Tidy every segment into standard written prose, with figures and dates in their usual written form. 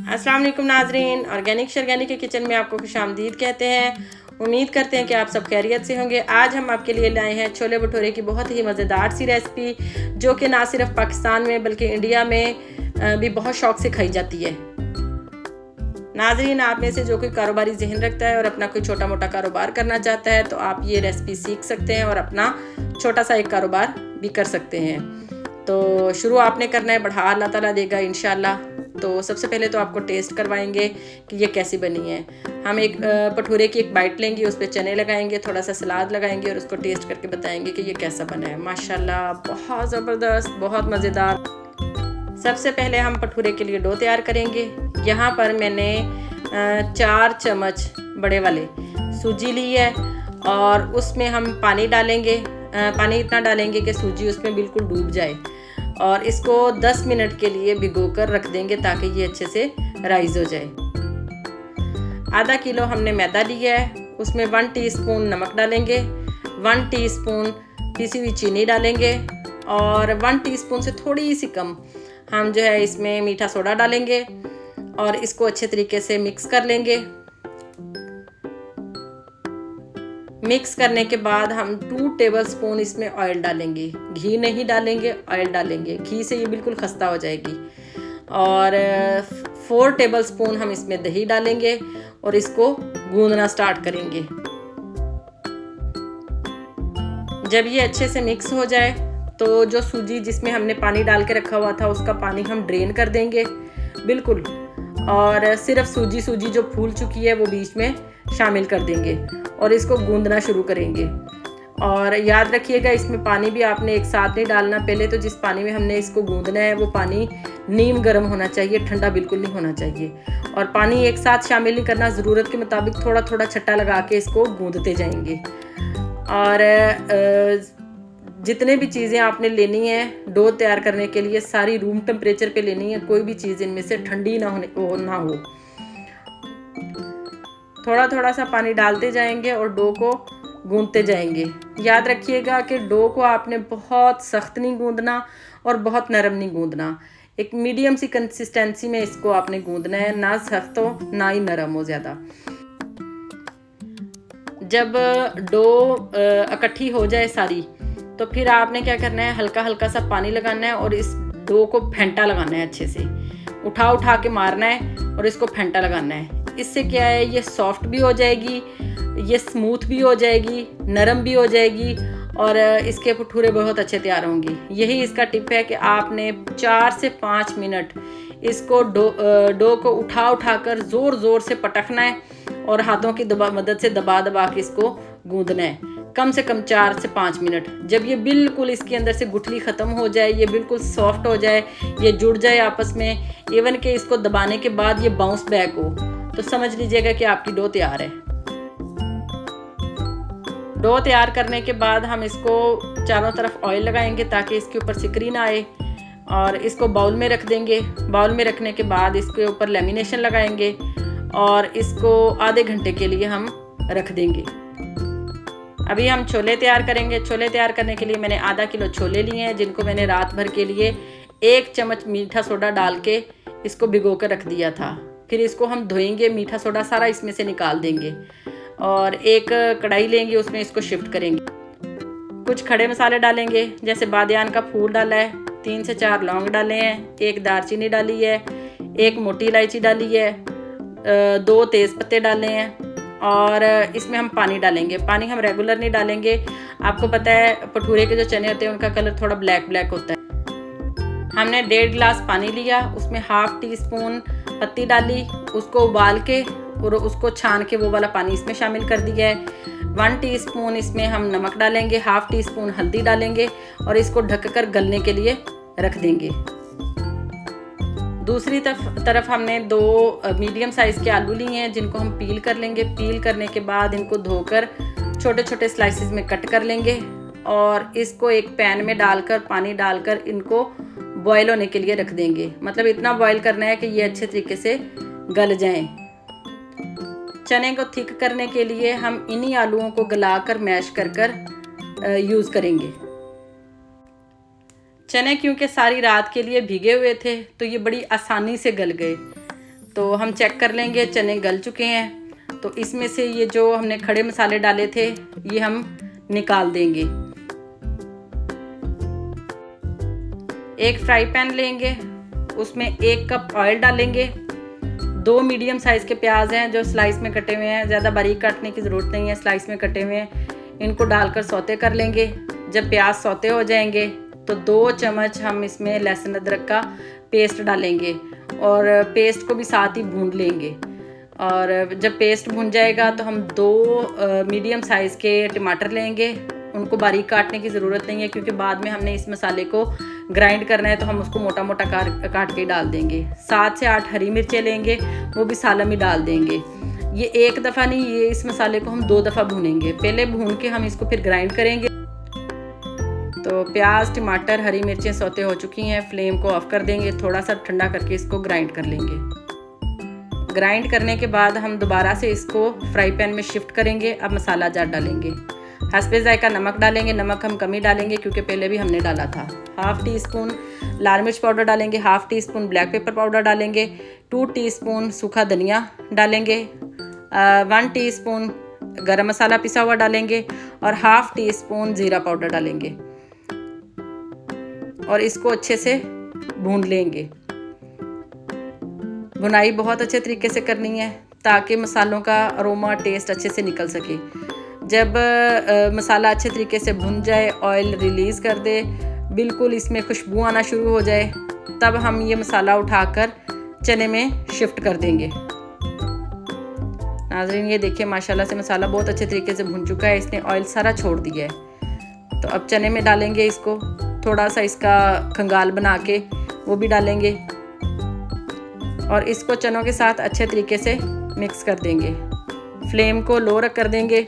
अस्सलाम वालेकुम नाजरीन, ऑर्गेनिक शर्गेनिक के किचन में आपको खुशामदीद कहते हैं। उम्मीद करते हैं कि आप सब खैरियत से होंगे। आज हम आपके लिए लाए हैं छोले भटूरे की बहुत ही मज़ेदार सी रेसिपी, जो कि ना सिर्फ पाकिस्तान में बल्कि इंडिया में भी बहुत शौक से खाई जाती है। नाजरीन, आप में से जो कोई कारोबारी जहन रखता है और अपना कोई छोटा मोटा कारोबार करना चाहता है, तो आप ये रेसिपी सीख सकते हैं और अपना छोटा सा एक कारोबार भी कर सकते हैं। तो शुरू आपने करना है, बढ़ा अल्लाह ताला देगा इंशाल्लाह। तो सबसे पहले तो आपको टेस्ट करवाएंगे कि ये कैसी बनी है। हम एक भटूरे की एक बाइट लेंगे, उस पर चने लगाएंगे, थोड़ा सा सलाद लगाएंगे और उसको टेस्ट करके बताएंगे कि ये कैसा बना है। माशाल्लाह बहुत ज़बरदस्त, बहुत मज़ेदार। सबसे पहले हम भटूरे के लिए डो तैयार करेंगे। यहाँ पर मैंने 4 चम्मच बड़े वाले सूजी ली है और उसमें हम पानी डालेंगे। पानी इतना डालेंगे कि सूजी उसमें बिल्कुल डूब जाए और इसको 10 मिनट के लिए भिगोकर रख देंगे ताकि ये अच्छे से राइज हो जाए। आधा किलो हमने मैदा लिया है, उसमें 1 टीस्पून नमक डालेंगे, 1 टीस्पून पिसी हुई चीनी डालेंगे और 1 टीस्पून से थोड़ी सी कम हम जो है इसमें मीठा सोडा डालेंगे और इसको अच्छे तरीके से मिक्स कर लेंगे। मिक्स करने के बाद हम 2 टेबलस्पून इसमें ऑयल डालेंगे। घी नहीं डालेंगे, ऑयल डालेंगे। घी से ये बिल्कुल खस्ता हो जाएगी। और 4 टेबलस्पून हम इसमें दही डालेंगे और इसको गूंदना स्टार्ट करेंगे। जब ये अच्छे से मिक्स हो जाए तो जो सूजी जिसमें हमने पानी डाल के रखा हुआ था उसका पानी हम ड्रेन कर देंगे बिल्कुल, और सिर्फ सूजी जो फूल चुकी है वो बीच में शामिल कर देंगे और इसको गूंदना शुरू करेंगे। और याद रखिएगा, इसमें पानी भी आपने एक साथ नहीं डालना। पहले तो जिस पानी में हमने इसको गूंदना है वो पानी नीम गर्म होना चाहिए, ठंडा बिल्कुल नहीं होना चाहिए। और पानी एक साथ शामिल नहीं करना, ज़रूरत के मुताबिक थोड़ा थोड़ा छट्टा लगा के इसको गूंदते जाएंगे। और जितने भी चीज़ें आपने लेनी है डो तैयार करने के लिए, सारी रूम टेम्परेचर पे लेनी है। कोई भी चीज़ इनमें से ठंडी ना हो। थोड़ा थोड़ा सा पानी डालते जाएंगे और डो को गूंदते जाएंगे। याद रखिएगा कि डो को आपने बहुत सख्त नहीं गूंदना और बहुत नरम नहीं गूंदना। एक मीडियम सी कंसिस्टेंसी में इसको आपने गूंदना है, ना सख्त हो ना ही नरम हो ज़्यादा। जब डो इकट्ठी हो जाए सारी, तो फिर आपने क्या करना है, हल्का हल्का सा पानी लगाना है और इस डो को फेंटा लगाना है। अच्छे से उठा के मारना है और इसको फेंटा लगाना है। इससे क्या है, ये सॉफ्ट भी हो जाएगी, ये स्मूथ भी हो जाएगी, नरम भी हो जाएगी और इसके भटूरे बहुत अच्छे तैयार होंगे। यही इसका टिप है कि आपने 4 से 5 मिनट इसको डो को उठा कर ज़ोर से पटकना है और हाथों की मदद से दबा के इसको गूंदना है, कम से कम 4 से 5 मिनट। जब ये बिल्कुल इसके अंदर से गुठली ख़त्म हो जाए, ये बिल्कुल सॉफ्ट हो जाए, ये जुड़ जाए आपस में, इवन के इसको दबाने के बाद ये बाउंस बैक हो, तो समझ लीजिएगा कि आपकी डो तैयार है। डो तैयार करने के बाद हम इसको चारों तरफ ऑयल लगाएंगे ताकि इसके ऊपर सिकरी ना आए और इसको बाउल में रख देंगे। बाउल में रखने के बाद इसके ऊपर लेमिनेशन लगाएंगे और इसको आधे घंटे के लिए हम रख देंगे। अभी हम छोले तैयार करेंगे। छोले तैयार करने के लिए मैंने आधा किलो छोले लिए हैं, जिनको मैंने रात भर के लिए 1 चम्मच मीठा सोडा डाल के इसको भिगो कर रख दिया था। फिर इसको हम धोएंगे, मीठा सोडा सारा इसमें से निकाल देंगे और एक कढ़ाई लेंगे, उसमें इसको शिफ्ट करेंगे। कुछ खड़े मसाले डालेंगे, जैसे बादियान का फूल डाला है, 3 से 4 लौंग डाले हैं, 1 दालचीनी डाली है, 1 मोटी इलायची डाली है, 2 तेज़ पत्ते डाले हैं और इसमें हम पानी डालेंगे। पानी हम रेगुलर नहीं डालेंगे। आपको पता है भटूरे के जो चने होते हैं उनका कलर थोड़ा ब्लैक होता है। हमने 1.5 गिलास पानी लिया, उसमें 1/2 टीस्पून पत्ती डाली, उसको उबाल के और उसको छान के वो वाला पानी इसमें शामिल कर दिया है। 1 टीस्पून इसमें हम नमक डालेंगे, 1/2 टीस्पून हल्दी डालेंगे और इसको ढककर गलने के लिए रख देंगे। दूसरी तरफ हमने 2 मीडियम साइज़ के आलू लिए हैं, जिनको हम पील कर लेंगे। पील करने के बाद इनको धोकर छोटे छोटे स्लाइसेस में कट कर लेंगे और इसको एक पैन में डालकर पानी डालकर इनको बॉयल होने के लिए रख देंगे। मतलब इतना बॉयल करना है कि ये अच्छे तरीके से गल जाएं। चने को थिक करने के लिए हम इन्हीं आलूओं को गलाकर मैश कर यूज़ करेंगे। चने क्योंकि सारी रात के लिए भीगे हुए थे तो ये बड़ी आसानी से गल गए। तो हम चेक कर लेंगे चने गल चुके हैं। तो इसमें से ये जो हमने खड़े मसाले डाले थे ये हम निकाल देंगे। एक फ्राई पैन लेंगे, उसमें 1 कप ऑयल डालेंगे। 2 मीडियम साइज़ के प्याज हैं जो स्लाइस में कटे हुए हैं, ज़्यादा बारीक काटने की ज़रूरत नहीं है, स्लाइस में कटे हुए हैं। इनको डालकर सौते कर लेंगे। जब प्याज सौते हो जाएंगे तो 2 चम्मच हम इसमें लहसुन अदरक का पेस्ट डालेंगे और पेस्ट को भी साथ ही भून लेंगे। और जब पेस्ट भून जाएगा तो हम 2 मीडियम साइज़ के टमाटर लेंगे। उनको बारीक काटने की ज़रूरत नहीं है क्योंकि बाद में हमने इस मसाले को ग्राइंड करना है, तो हम उसको मोटा मोटा काट के डाल देंगे। 7 से 8 हरी मिर्चें लेंगे, वो भी सालम ही डाल देंगे। ये एक दफ़ा नहीं, ये इस मसाले को हम 2 दफ़ा भूनेंगे। पहले भून के हम इसको फिर ग्राइंड करेंगे। तो प्याज, टमाटर, हरी मिर्चें सौते हो चुकी हैं। फ्लेम को ऑफ कर देंगे, थोड़ा सा ठंडा करके इसको ग्राइंड कर लेंगे। ग्राइंड करने के बाद हम दोबारा से इसको फ्राई पैन में शिफ्ट करेंगे। अब मसाला जार डालेंगे। हस्बे ज़ायका नमक डालेंगे। नमक हम कम ही डालेंगे क्योंकि पहले भी हमने डाला था। 1/2 टीस्पून लाल मिर्च पाउडर डालेंगे। 1/2 टीस्पून ब्लैक पेपर पाउडर डालेंगे। 2 टीस्पून सूखा धनिया डालेंगे। 1 टीस्पून गरम मसाला पिसा हुआ डालेंगे और 1/2 टीस्पून ज़ीरा पाउडर डालेंगे और इसको अच्छे से भून लेंगे। भुनाई बहुत अच्छे तरीके से करनी है ताकि मसालों का अरोमा, टेस्ट अच्छे से निकल सके। जब मसाला अच्छे तरीके से भुन जाए, ऑयल रिलीज़ कर दे, बिल्कुल इसमें खुशबू आना शुरू हो जाए, तब हम ये मसाला उठाकर चने में शिफ्ट कर देंगे। नाज़रीन ये देखिए माशाल्लाह से मसाला बहुत अच्छे तरीके से भुन चुका है, इसने ऑयल सारा छोड़ दिया है। तो अब चने में डालेंगे इसको, थोड़ा सा इसका खंगाल बना के वो भी डालेंगे और इसको चनों के साथ अच्छे तरीके से मिक्स कर देंगे। फ्लेम को लो रख कर देंगे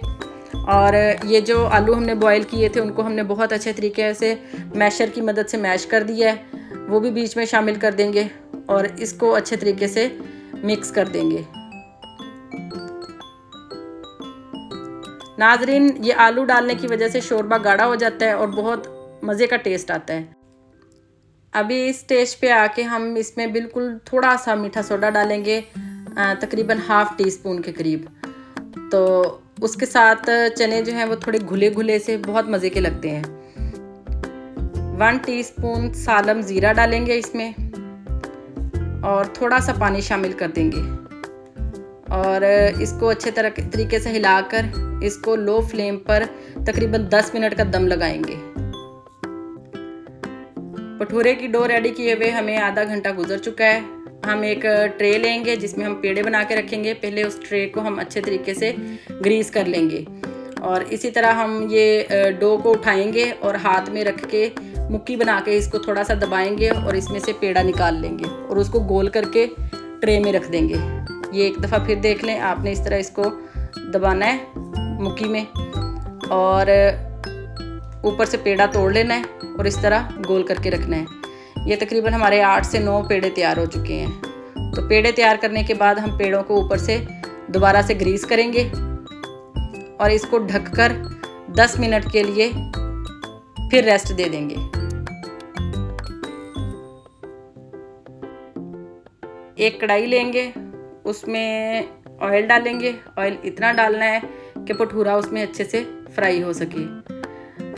और ये जो आलू हमने बॉईल किए थे उनको हमने बहुत अच्छे तरीके से मैशर की मदद से मैश कर दिया है, वो भी बीच में शामिल कर देंगे और इसको अच्छे तरीके से मिक्स कर देंगे। नाजरीन ये आलू डालने की वजह से शोरबा गाढ़ा हो जाता है और बहुत मज़े का टेस्ट आता है। अभी इस स्टेज पे आके हम इसमें बिल्कुल थोड़ा सा मीठा सोडा डालेंगे, तकरीबन 1/2 टीस्पून के करीब। तो उसके साथ चने जो हैं वो थोड़े घुले घुले से बहुत मज़े के लगते हैं। 1 टीस्पून सालम ज़ीरा डालेंगे इसमें और थोड़ा सा पानी शामिल कर देंगे और इसको अच्छे तरीके से हिलाकर इसको लो फ्लेम पर तकरीबन 10 मिनट का दम लगाएंगे। भटूरे की डो रेडी किए हुए हमें आधा घंटा गुजर चुका है। हम एक ट्रे लेंगे जिसमें हम पेड़े बना के रखेंगे। पहले उस ट्रे को हम अच्छे तरीके से ग्रीस कर लेंगे और इसी तरह हम ये डो को उठाएंगे और हाथ में रख के मुक्की बना के इसको थोड़ा सा दबाएंगे और इसमें से पेड़ा निकाल लेंगे और उसको गोल करके ट्रे में रख देंगे। ये एक दफ़ा फिर देख लें, आपने इस तरह इसको दबाना है मुक्की में और ऊपर से पेड़ा तोड़ लेना है और इस तरह गोल करके रखना है। ये तकरीबन हमारे 8 से 9 पेड़े तैयार हो चुके हैं। तो पेड़े तैयार करने के बाद हम पेड़ों को ऊपर से दोबारा से ग्रीस करेंगे और इसको ढककर 10 मिनट के लिए फिर रेस्ट दे देंगे। एक कढ़ाई लेंगे, उसमें ऑयल डालेंगे। ऑयल इतना डालना है कि भटूरा उसमें अच्छे से फ्राई हो सके।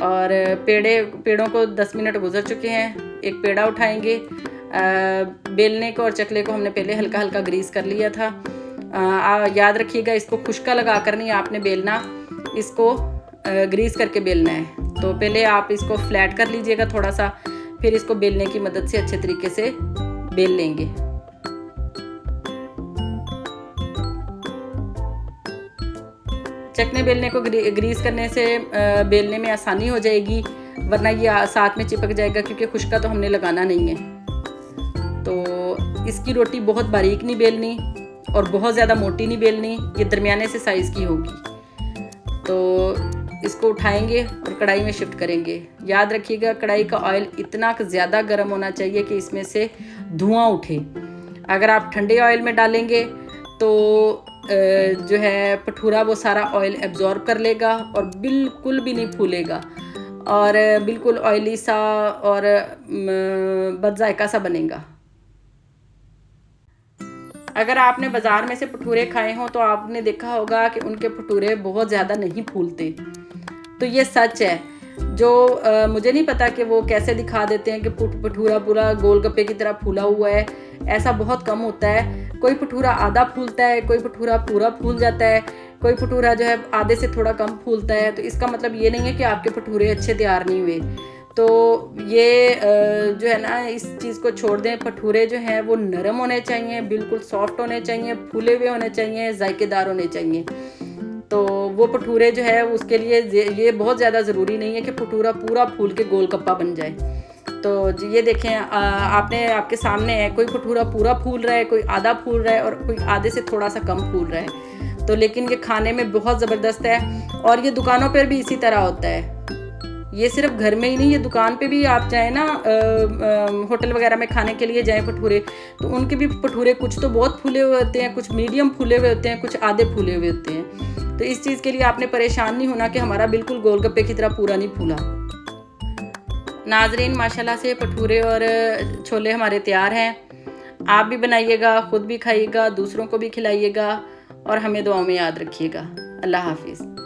और पेड़ों को 10 मिनट गुजर चुके हैं। एक पेड़ा उठाएंगे, बेलने को और चकले को हमने पहले हल्का हल्का ग्रीस कर लिया था। याद रखिएगा इसको खुश्का लगा कर नहीं आपने बेलना, इसको ग्रीस करके बेलना है। तो पहले आप इसको फ्लैट कर लीजिएगा थोड़ा सा, फिर इसको बेलने की मदद से अच्छे तरीके से बेल लेंगे। चकने बेलने को ग्रीस करने से बेलने में आसानी हो जाएगी, वरना ये साथ में चिपक जाएगा क्योंकि खुश्का तो हमने लगाना नहीं है। तो इसकी रोटी बहुत बारीक नहीं बेलनी और बहुत ज़्यादा मोटी नहीं बेलनी, ये दरमियाने से साइज़ की होगी। तो इसको उठाएंगे और कढ़ाई में शिफ्ट करेंगे। याद रखिएगा कढ़ाई का ऑयल इतना ज़्यादा गर्म होना चाहिए कि इसमें से धुआं उठे। अगर आप ठंडे ऑयल में डालेंगे तो जो है भटूरा वो सारा ऑयल एब्जॉर्ब कर लेगा और बिल्कुल भी नहीं फूलेगा और बिल्कुल ऑयली सा और बदजायका सा बनेगा। अगर आपने बाज़ार में से भटूरे खाए हों तो आपने देखा होगा कि उनके भटूरे बहुत ज़्यादा नहीं फूलते। तो ये सच है। जो मुझे नहीं पता कि वो कैसे दिखा देते हैं कि भटूरा पूरा गोलगप्पे की तरह फूला हुआ है, ऐसा बहुत कम होता है। कोई भटूरा आधा फूलता है, कोई भटूरा पूरा फूल जाता है, कोई भटूरा जो है आधे से थोड़ा कम फूलता है। तो इसका मतलब ये नहीं है कि आपके भटूरे अच्छे तैयार नहीं हुए। तो ये जो है ना, इस चीज़ को छोड़ दें। भटूरे जो हैं वो नरम होने चाहिए, बिल्कुल सॉफ्ट होने चाहिए, फूले हुए होने चाहिए, जायकेदार होने चाहिए। तो वो भटूरे जो है उसके लिए ये बहुत ज़्यादा ज़रूरी नहीं है कि भटूरा पूरा फूल के गोलगप्पा बन जाए। तो ये देखें, आपने आपके सामने है, कोई भटूरा पूरा फूल रहा है, कोई आधा फूल रहा है और कोई आधे से थोड़ा सा कम फूल रहा है। तो लेकिन ये खाने में बहुत ज़बरदस्त है और ये दुकानों पर भी इसी तरह होता है। ये सिर्फ घर में ही नहीं, ये दुकान पे भी आप जाएँ ना, होटल वगैरह में खाने के लिए जाएँ भटूरे, तो उनके भी भटूरे कुछ तो बहुत फूले हुए होते हैं, कुछ मीडियम फूले हुए होते हैं, कुछ आधे फूले हुए होते हैं। तो इस चीज़ के लिए आपने परेशान नहीं होना कि हमारा बिल्कुल गोलगप्पे की तरह पूरा नहीं फूला। नाज़रीन, माशाल्लाह से भटूरे और छोले हमारे तैयार हैं। आप भी बनाइएगा, ख़ुद भी खाइएगा, दूसरों को भी खिलाइएगा और हमें दुआओं में याद रखिएगा। अल्लाह हाफ़िज़।